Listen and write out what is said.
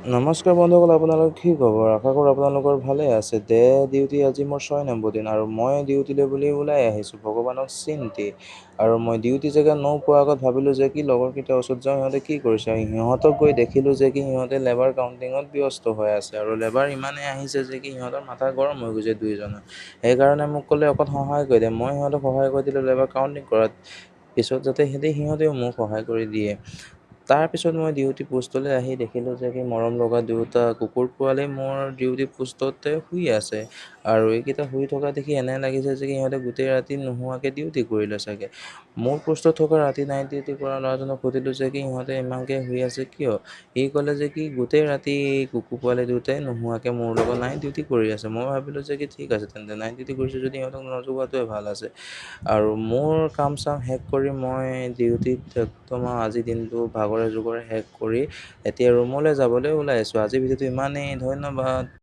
নমস্কাৰ বন্ধুসকল, আপোনালোকৰ কি খবৰ? আশা কৰোঁ আপোনালোকৰ ভালে আছে। ডিউটি আজি মোৰ 6 নম্বৰ দিন আৰু মই ডিউটিলৈ বুলি ওলাই আহিছোঁ ভগৱানক চিন্তি। আৰু মই ডিউটি জেগা নোপোৱাৰ আগত ভাবিলোঁ যে কি লগৰকেইটাৰ ওচৰত যাওঁ, সিহঁতে কি কৰিছে। সিহঁতক গৈ দেখিলোঁ যে কি সিহঁতে লেবাৰ কাউণ্টিঙত ব্যস্ত হৈ আছে আৰু লেবাৰ ইমানেই আহিছে যে কি সিহঁতৰ মাথা গৰম হৈ গৈছে দুয়োজনৰ। সেইকাৰণে মোক ক'লে অকণ সহায় কৰি দে। মই সিহঁতক সহায় কৰি দিলোঁ লেবাৰ কাউণ্টিং কৰাত। পিছত যাতে সিহঁতেও মোক সহায় কৰি দিয়ে। তাৰপিছত মই ডিউটি পোষ্টলৈ আহি দেখিলোঁ যে কি মৰম লগা দুয়োটা কুকুৰ পোৱালি মোৰ ডিউটি পোষ্টতে শুই আছে। আৰু এইকেইটা শুই থকা দেখি এনে লাগিছে যে কি সিহঁতে গোটেই ৰাতি নোহোৱাকৈ ডিউটি কৰিলে চাগে। মোৰ পোষ্টত থকা ৰাতি নাইট ডিউটি কৰা ল'ৰাজনক সুধিলোঁ যে কি সিহঁতে ইমানকৈ শুই আছে কিয়? সি ক'লে যে কি গোটেই ৰাতি কুকুৰ পোৱালি দুটাই নোহোৱাকৈ মোৰ লগত নাইট ডিউটি কৰি আছে। মই ভাবিলোঁ যে কি ঠিক আছে তেন্তে নাইট ডিউটি কৰিছে যদি সিহঁতক নজগোৱাটোৱে ভাল আছে। আৰু মোৰ কাম চাম শেষ কৰি মই ডিউটিত একদম আজিৰ দিনটো ভাগৰে জোগৰে শেষ কৰি এতিয়া ৰুমলৈ যাবলৈ ওলাই আছোঁ। আজিৰ ভিডিঅ'টো ইমানেই, ধন্যবাদ।